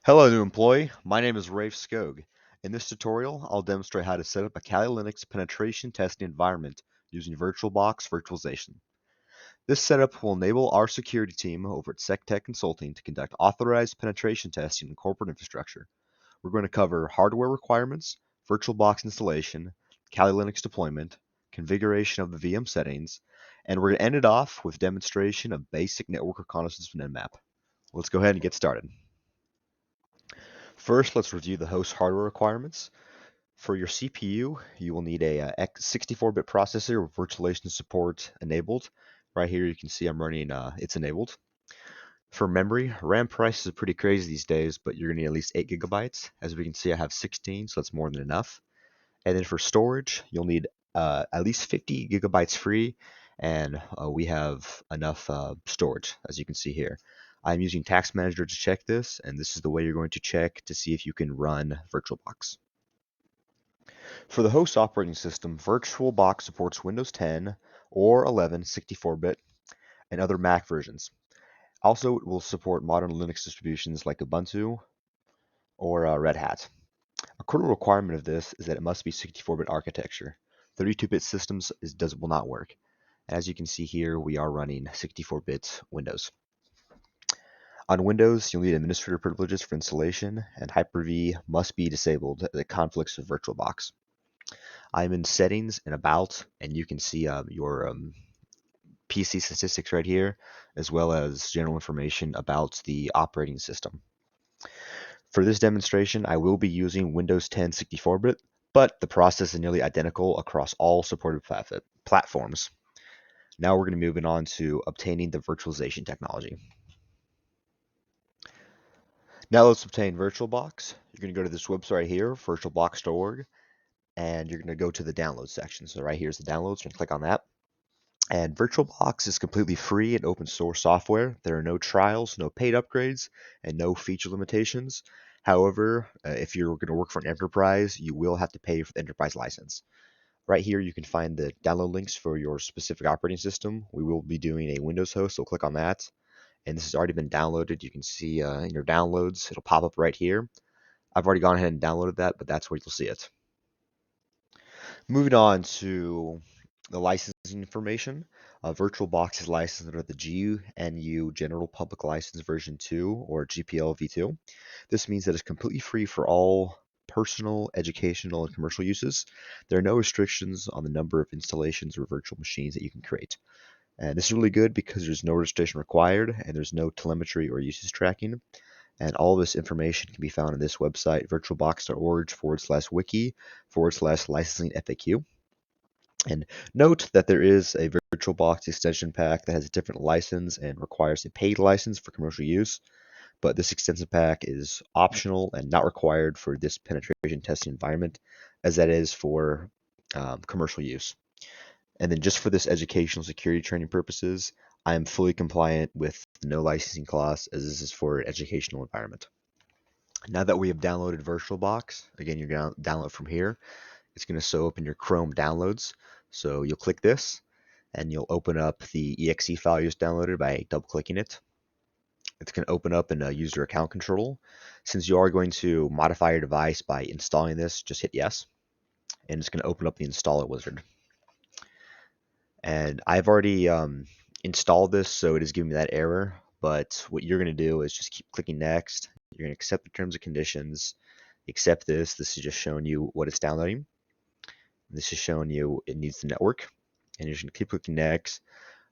Hello, new employee. My name is Rafe Skog. In this tutorial, I'll demonstrate how to set up a Kali Linux penetration testing environment using VirtualBox virtualization. This setup will enable our security team over at SecTekk Consulting to conduct authorized penetration testing in corporate infrastructure. We're going to cover hardware requirements, VirtualBox installation, Kali Linux deployment, configuration of the VM settings, and we're going to end it off with demonstration of basic network reconnaissance from Nmap. Let's go ahead and get started. First, let's review the host hardware requirements. For your CPU, you will need a 64-bit processor with virtualization support enabled. Right here, you can see I'm running, it's enabled. For memory, RAM prices are pretty crazy these days, but you're going to need at least 8 gigabytes. As we can see, I have 16, so that's more than enough. And then for storage, you'll need at least 50 gigabytes free, and we have enough storage, as you can see here. I'm using Task Manager to check this, and this is the way you're going to check to see if you can run VirtualBox. For the host operating system, VirtualBox supports Windows 10 or 11 64-bit and other Mac versions. Also, it will support modern Linux distributions like Ubuntu or Red Hat. A critical requirement of this is that it must be 64-bit architecture. 32-bit systems will not work. As you can see here, we are running 64-bit Windows. On Windows, you'll need administrator privileges for installation, and Hyper-V must be disabled as it conflicts with VirtualBox. I'm in Settings and About, and you can see your PC statistics right here, as well as general information about the operating system. For this demonstration, I will be using Windows 10 64-bit, but the process is nearly identical across all supported platforms. Now we're going to be moving on to obtaining the virtualization technology. Now let's obtain VirtualBox. You're going to go to this website right here, virtualbox.org, and you're going to go to the download section. So right here's the downloads. You're going to click on that. And VirtualBox is completely free and open source software. There are no trials, no paid upgrades, and no feature limitations. However, if you're going to work for an enterprise, you will have to pay for the enterprise license. Right here, you can find the download links for your specific operating system. We will be doing a Windows host, so click on that. And this has already been downloaded. You can see in your downloads, it'll pop up right here. I've already gone ahead and downloaded that, but that's where you'll see it. Moving on to the licensing information. VirtualBox is licensed under the GNU General Public License version 2 or GPL v2. This means that it's completely free for all personal, educational, and commercial uses. There are no restrictions on the number of installations or virtual machines that you can create. And this is really good because there's no registration required and there's no telemetry or usage tracking. And all this information can be found on this website, virtualbox.org/wiki/licensing FAQ. And note that there is a VirtualBox extension pack that has a different license and requires a paid license for commercial use, but this extension pack is optional and not required for this penetration testing environment, as that is for commercial use. And then just for this educational security training purposes, I am fully compliant with the no licensing clause, as this is for an educational environment. Now that we have downloaded VirtualBox, again, you're going to download from here. It's going to show up in your Chrome downloads. So you'll click this, and you'll open up the exe file you just downloaded by double-clicking it. It's going to open up in a user account control. Since you are going to modify your device by installing this, just hit yes. And it's going to open up the installer wizard. And I've already installed this, so it is giving me that error. But what you're going to do is just keep clicking next. You're going to accept the terms and conditions. Accept this. This is just showing you what it's downloading. This is showing you it needs the network. And you're just going to keep clicking next.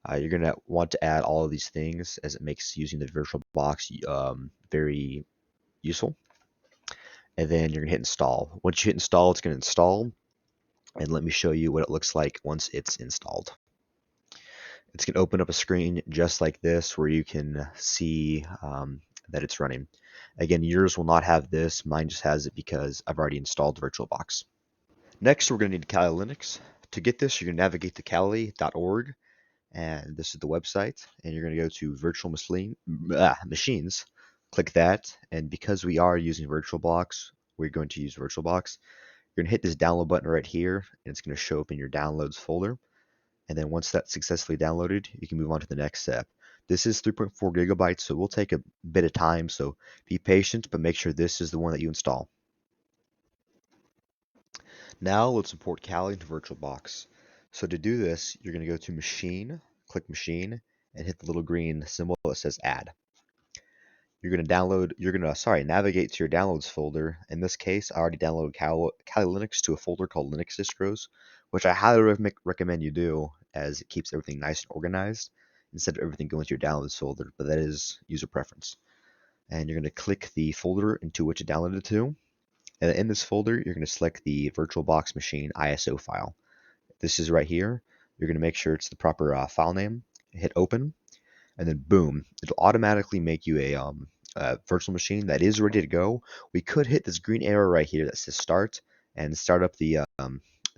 You're going to want to add all of these things, as it makes using the VirtualBox very useful. And then you're going to hit install. Once you hit install, it's going to install. And let me show you what it looks like once it's installed. It's going to open up a screen just like this where you can see that it's running. Again, yours will not have this. Mine just has it because I've already installed VirtualBox. Next, we're going to need Kali Linux. To get this, you're going to navigate to kali.org, and this is the website. And you're going to go to Virtual Machines. Click that, and because we are using VirtualBox, we're going to use VirtualBox. You're going to hit this download button right here, and it's going to show up in your downloads folder. And then once that's successfully downloaded, you can move on to the next step. This is 3.4 gigabytes, so it will take a bit of time, so be patient, but make sure this is the one that you install. Now let's import Kali into VirtualBox. So to do this, you're going to go to Machine, click Machine, and hit the little green symbol that says Add. Navigate to your downloads folder. In this case, I already downloaded Kali Linux to a folder called Linux Distros, which I highly recommend you do, as it keeps everything nice and organized instead of everything going to your downloads folder, but that is user preference. And you're going to click the folder into which it downloaded to. And in this folder, you're going to select the VirtualBox machine ISO file. This is right here. You're going to make sure it's the proper file name. Hit open, and then boom, it'll automatically make you a virtual machine that is ready to go. We could hit this green arrow right here that says start and start up the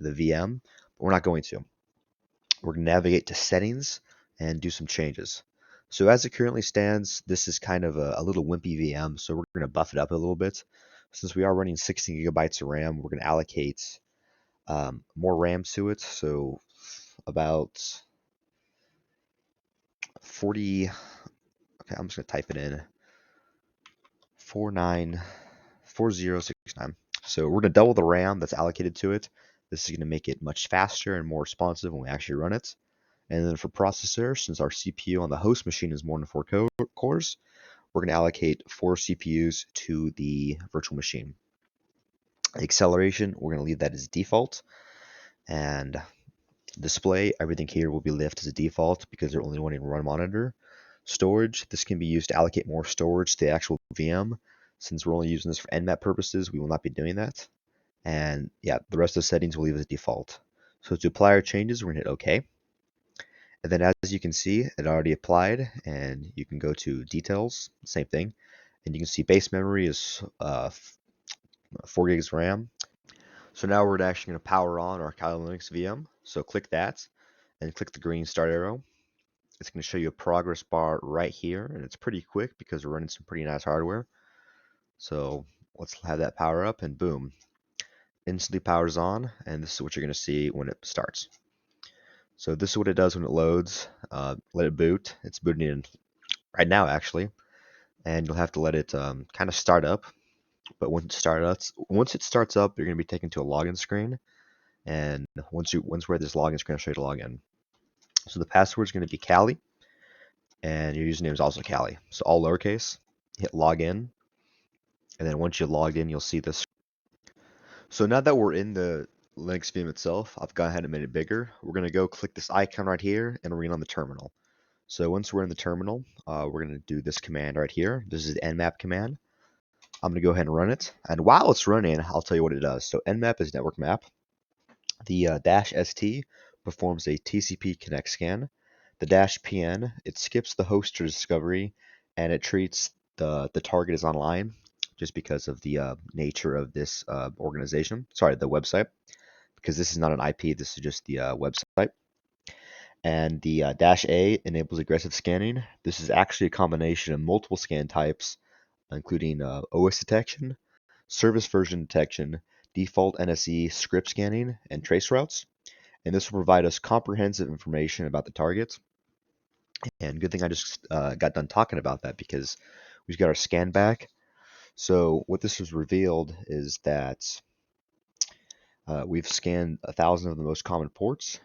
VM, but we're not going to. We're going to navigate to settings and do some changes. So as it currently stands, this is kind of a little wimpy VM, so we're going to buff it up a little bit. Since we are running 16 gigabytes of RAM, we're going to allocate more RAM to it, so about 40. Okay, I'm just going to type it in 494069. So we're going to double the RAM that's allocated to it. This is going to make it much faster and more responsive when we actually run it. And then for processor, since our CPU on the host machine is more than 4 cores, we're going to allocate 4 CPUs to the virtual machine. Acceleration, we're going to leave that as default. And display, everything here will be left as a default because they're only running one monitor. Storage, this can be used to allocate more storage to the actual VM. Since we're only using this for Nmap purposes, we will not be doing that. And yeah, the rest of the settings we'll leave as default. So to apply our changes, we're going to hit OK. And then as you can see, it already applied, and you can go to details, same thing. And you can see base memory is 4 gigs RAM. So now we're actually going to power on our Kali Linux VM. So click that and click the green start arrow. It's going to show you a progress bar right here, and it's pretty quick because we're running some pretty nice hardware. So let's have that power up, and boom, instantly powers on, and this is what you're going to see when it starts. So this is what it does when it loads. Let it boot. It's booting in right now, actually, and you'll have to let it kind of start up. But once it starts up, you're going to be taken to a login screen, and once we're at this login screen, I'll show you to log in. So the password is going to be Kali, and your username is also Kali. So all lowercase. Hit login, and then once you log in, you'll see this. So now that we're in the Linux VM itself, I've gone ahead and made it bigger. We're going to go click this icon right here, and we're going on the terminal. So once we're in the terminal, we're going to do this command right here. This is the nmap command. I'm going to go ahead and run it. And while it's running, I'll tell you what it does. So nmap is network map. The -st performs a TCP connect scan. The -pn, it skips the host to discovery, and it treats the target as online, just because of the nature of this organization. Sorry, the website, because this is not an IP. This is just the website. And the -a enables aggressive scanning. This is actually a combination of multiple scan types, including OS detection, service version detection, default NSE script scanning, and trace routes. And this will provide us comprehensive information about the target. And good thing I just got done talking about that, because we've got our scan back. So what this has revealed is that we've scanned 1,000 of the most common ports,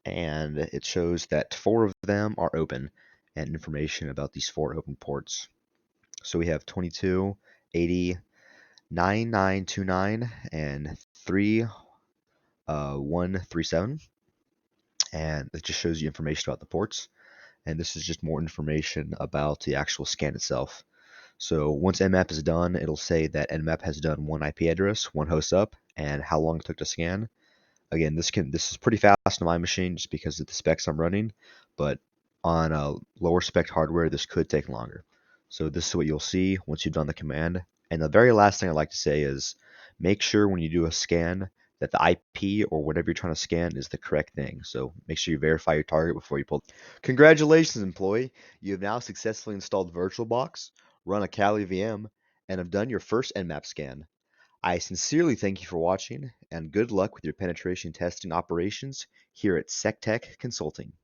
and it shows that 4 of them are open, and information about these 4 open ports. So we have 22, 80, 9929, and 3137, and it just shows you information about the ports. And this is just more information about the actual scan itself. So once nmap is done, it'll say that nmap has done 1 IP address, 1 host up, and how long it took to scan. Again, this is pretty fast on my machine just because of the specs I'm running, but on a lower spec hardware, this could take longer. So this is what you'll see once you've done the command. And the very last thing I'd like to say is make sure when you do a scan that the IP or whatever you're trying to scan is the correct thing. So make sure you verify your target before you pull. Congratulations, employee! You have now successfully installed VirtualBox, run a Kali VM, and have done your first nmap scan. I sincerely thank you for watching, and good luck with your penetration testing operations here at SecTekk Consulting.